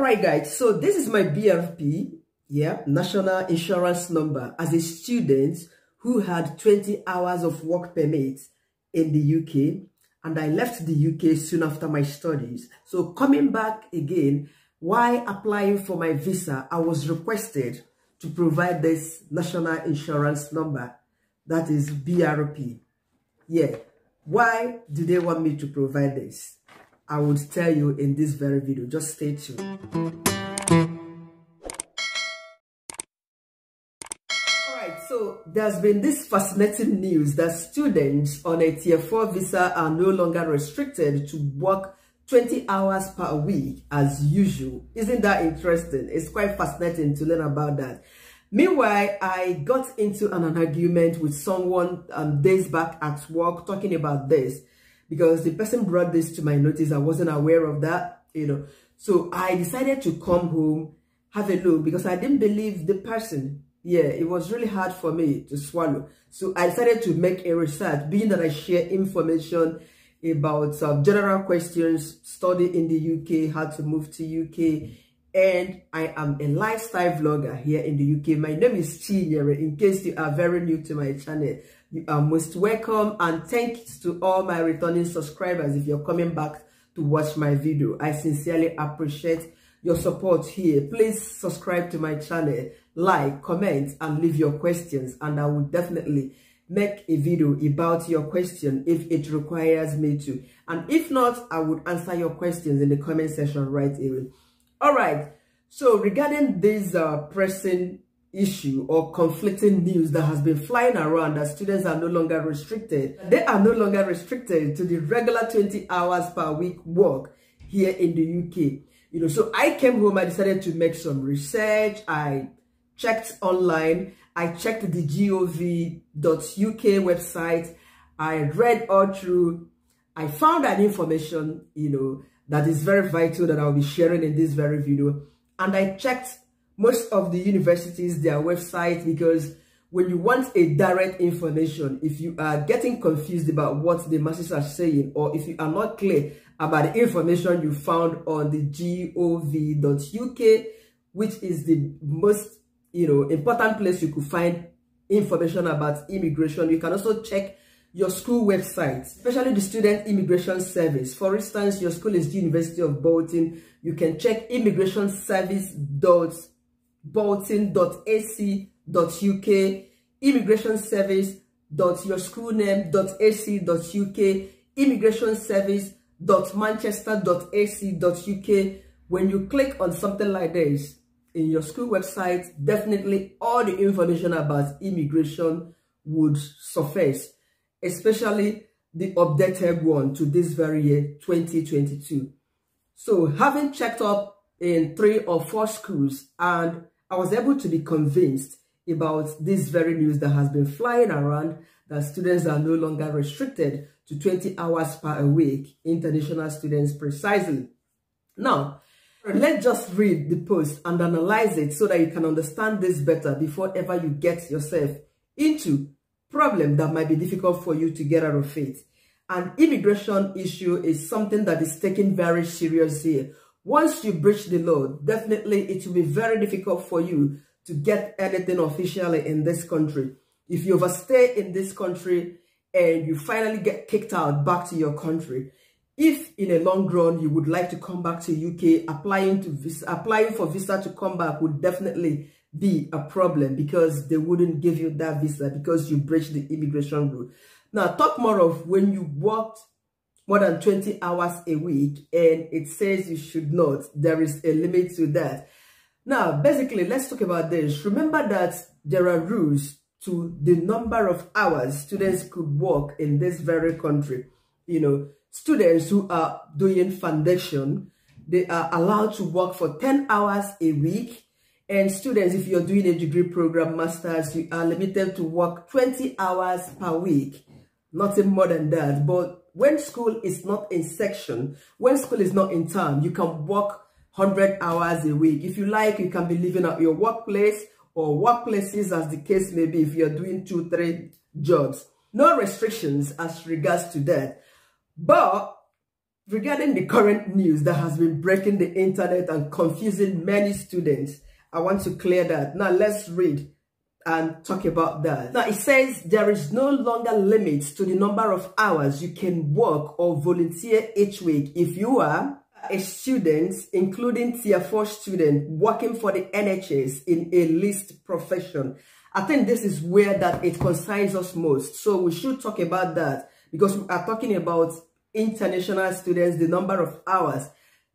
Alright guys, so this is my BRP, National Insurance Number, as a student who had 20 hours of work permit in the UK, and I left the UK soon after my studies. So coming back again, while applying for my visa, I was requested to provide this National Insurance Number, that is BRP. Why do they want me to provide this? I would tell you in this very video. Just stay tuned. Alright, so there's been this fascinating news that students on a Tier 4 visa are no longer restricted to work 20 hours per week as usual. Isn't that interesting? It's quite fascinating to learn about that. Meanwhile, I got into an argument with someone days back at work talking about this, because the person brought this to my notice. I wasn't aware of that, So I decided to come home, have a look, because I didn't believe the person. It was really hard for me to swallow. So I decided to make a research, being that I share information about general questions, study in the UK, how to move to UK, and I am a lifestyle vlogger here in the UK. My name is Chinyere. In case you are very new to my channel, you are most welcome, and thanks to all my returning subscribers if you're coming back to watch my video. I sincerely appreciate your support here. Please subscribe to my channel, like, comment, and leave your questions, and I will definitely make a video about your question if it requires me to. And if not, I would answer your questions in the comment section right away. Alright, so regarding this pressing issue or conflicting news that has been flying around, that students are no longer restricted. They are no longer restricted to the regular 20 hours per week work here in the UK. So I came home, I decided to make some research. I checked online. I checked the gov.uk website. I read all through. I found an information, that is very vital that I'll be sharing in this very video. And I checked most of the universities, their website, because when you want a direct information, if you are getting confused about what the masses are saying, or if you are not clear about the information you found on the gov.uk, which is the most, important place you could find information about immigration, you can also check your school website, especially the Student Immigration Service. For instance, your school is the University of Bolton. You can check immigrationservice.bolton.ac.uk, immigrationservice.yourschoolname.ac.uk, immigrationservice.manchester.ac.uk. When you click on something like this in your school website, definitely all the information about immigration would surface, especially the updated one to this very year, 2022. So having checked up in 3 or 4 schools, and I was able to be convinced about this very news that has been flying around, that students are no longer restricted to 20 hours per week, international students precisely. Now, let's just read the post and analyze it so that you can understand this better before ever you get yourself into problem that might be difficult for you to get out of it. An immigration issue is something that is taken very seriously. Once you breach the law, definitely it will be very difficult for you to get anything officially in this country. If you overstay in this country and you finally get kicked out back to your country, if in a long run you would like to come back to UK, applying for visa to come back would definitely be a problem, because they wouldn't give you that visa because you breached the immigration rule. Now, talk more of when you worked more than 20 hours a week and it says you should not. There is a limit to that. Now, basically, let's talk about this. Remember that there are rules to the number of hours students could work in this very country. Students who are doing foundation, they are allowed to work for 10 hours a week. And students, if you're doing a degree program, masters, you are limited to work 20 hours per week. Nothing more than that. But when school is not in section, when school is not in term, you can work 100 hours a week. If you like, you can be living at your workplace or workplaces, as the case may be, if you're doing 2-3 jobs. No restrictions as regards to that. But Regarding the current news that has been breaking the internet and confusing many students, I want to clear that. Now let's read and talk about that. Now it says there is no longer limits to the number of hours you can work or volunteer each week if you are a student, including Tier 4 student working for the NHS in a list profession. I think this is where that it concerns us most. So we should talk about that because we are talking about international students, the number of hours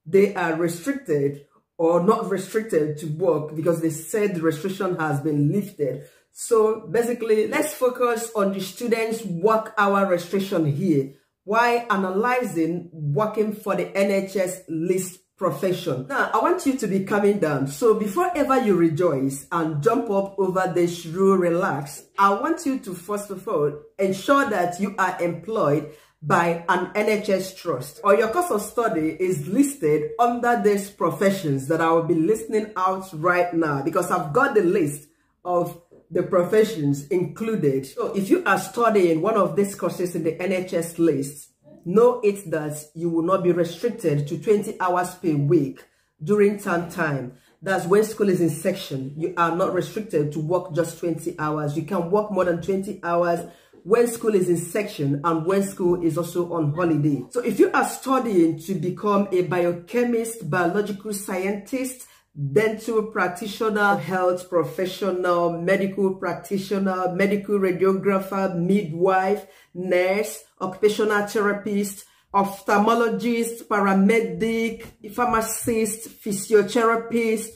they are restricted or not restricted to work because they said the restriction has been lifted. So basically, let's focus on the students' work hour restriction here while analyzing working for the NHS List Profession. Now, I want you to be calming down. So before ever you rejoice and jump up over this rule, relax, I want you to first of all ensure that you are employed by an NHS trust or your course of study is listed under these professions that I will be listing out right now because I've got the list of the professions included. So if you are studying one of these courses in the NHS list, know it that you will not be restricted to 20 hours per week during term time. That's when school is in section. You are not restricted to work just 20 hours. You can work more than 20 hours when school is in section and when school is also on holiday. So if you are studying to become a biochemist, biological scientist, dental practitioner, health professional, medical practitioner, medical radiographer, midwife, nurse, occupational therapist, ophthalmologist, paramedic, pharmacist, physiotherapist,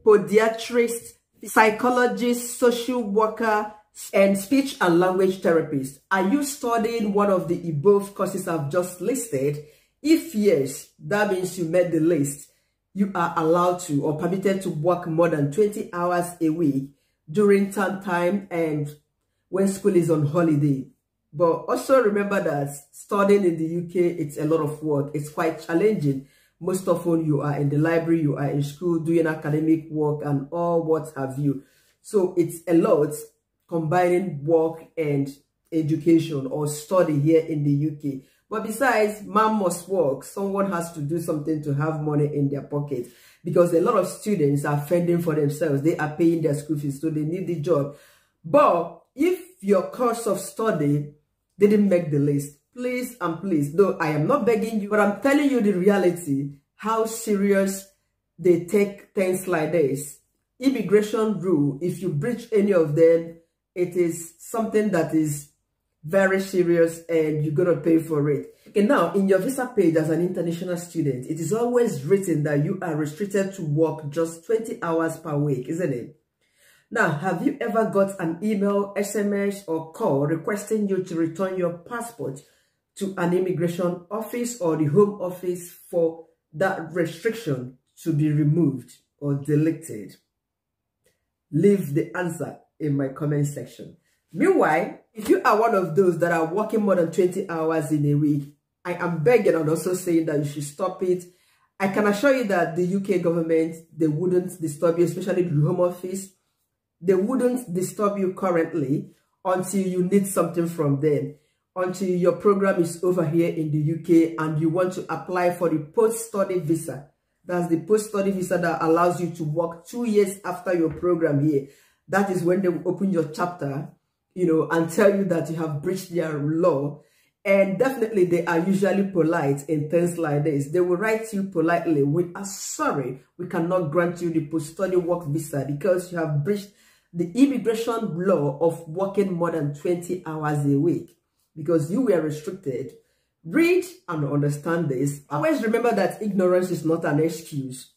podiatrist, psychologist, social worker, and speech and language therapist. Are you studying one of the above courses I've just listed? If yes, that means you met the list. You are allowed to or permitted to work more than 20 hours a week during term time and when school is on holiday. But also remember that studying in the UK, it's a lot of work. It's quite challenging. Most often you are in the library, you are in school doing academic work and all what have you. So it's a lot combining work and education or study here in the UK. But besides, man must work. Someone has to do something to have money in their pocket because a lot of students are fending for themselves. They are paying their school fees, so they need the job. But if your course of study didn't make the list, please and please, though I am not begging you, but I'm telling you the reality, how serious they take things like this. Immigration rule, if you breach any of them, it is something that is very serious and you're going to pay for it. Okay, now in your visa page as an international student, it is always written that you are restricted to work just 20 hours per week, isn't it? Now, have you ever got an email, SMS or call requesting you to return your passport to an immigration office or the home office for that restriction to be removed or deleted? Leave the answer in my comment section. Meanwhile, if you are one of those that are working more than 20 hours in a week, I am begging and also saying that you should stop it. I can assure you that the UK government, they wouldn't disturb you, especially the Home Office. They wouldn't disturb you currently until you need something from them, until your program is over here in the UK and you want to apply for the post-study visa. That's the post-study visa that allows you to work 2 years after your program here. That is when they will open your chapter, you know, and tell you that you have breached their law. And definitely they are usually polite in things like this. They will write to you politely, we are sorry, we cannot grant you the post-study work visa because you have breached the immigration law of working more than 20 hours a week because you were restricted. Read and understand this. Always remember that ignorance is not an excuse.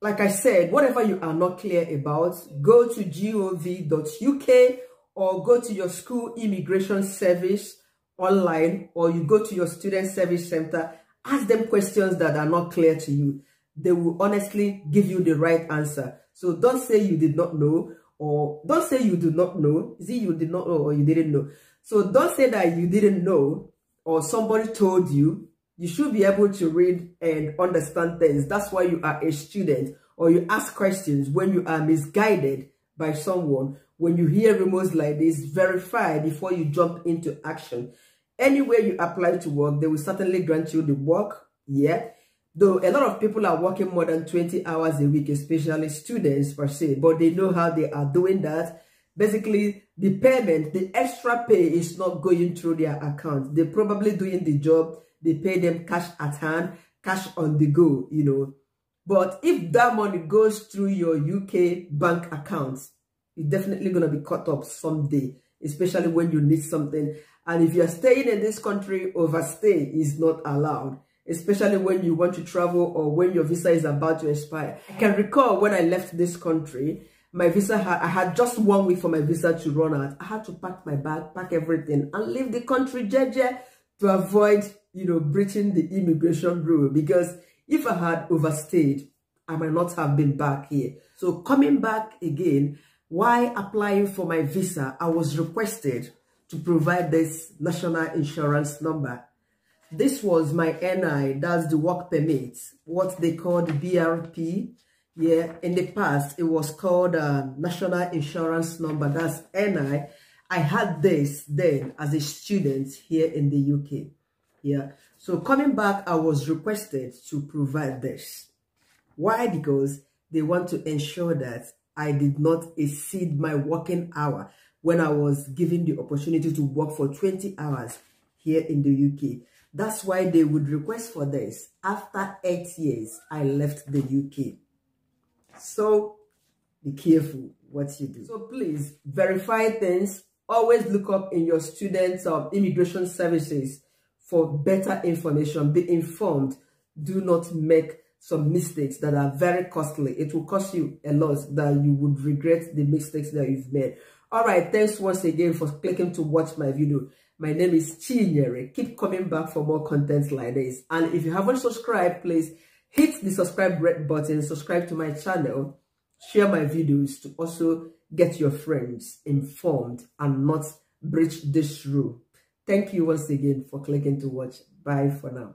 Like I said, whatever you are not clear about, go to gov.uk or go to your school immigration service online, or you go to your student service center, ask them questions that are not clear to you. They will honestly give you the right answer. So don't say you did not know, or don't say you do not know. See, you did not know or you didn't know. So don't say that you didn't know or somebody told you. You should be able to read and understand things. That's why you are a student, or you ask questions when you are misguided by someone. When you hear rumors like this, verify before you jump into action. Anywhere you apply to work, they will certainly grant you the work. Yeah. Though a lot of people are working more than 20 hours a week, especially students per se, but they know how they are doing that. Basically, the payment, the extra pay is not going through their account. They're probably doing the job. They pay them cash at hand, cash on the go, you know. But if that money goes through your UK bank account, it's definitely going to be cut off someday, especially when you need something. And if you're staying in this country, overstay is not allowed, especially when you want to travel or when your visa is about to expire. I can recall when I left this country, my visa I had just 1 week for my visa to run out. I had to pack my bag, pack everything, and leave the country jeje to avoid, you know, breaching the immigration rule. Because if I had overstayed, I might not have been back here. So coming back again, while applying for my visa, I was requested to provide this national insurance number. This was my NI, that's the work permit, what they call the BRP. Yeah, in the past, it was called national insurance number, that's NI. I had this then as a student here in the UK. Yeah, so coming back, I was requested to provide this. Why? Because they want to ensure that I did not exceed my working hour when I was given the opportunity to work for 20 hours here in the UK. That's why they would request for this. After 8 years, I left the UK. So be careful what you do. So please verify things. Always look up in your students' immigration services for better information. Be informed. Do not make some mistakes that are very costly. It will cost you a lot that you would regret the mistakes that you've made. All right, thanks once again for clicking to watch my video. My name is Chinyere. Keep coming back for more content like this. And if you haven't subscribed, please hit the subscribe red button, subscribe to my channel, share my videos to also get your friends informed and not breach this rule. Thank you once again for clicking to watch. Bye for now.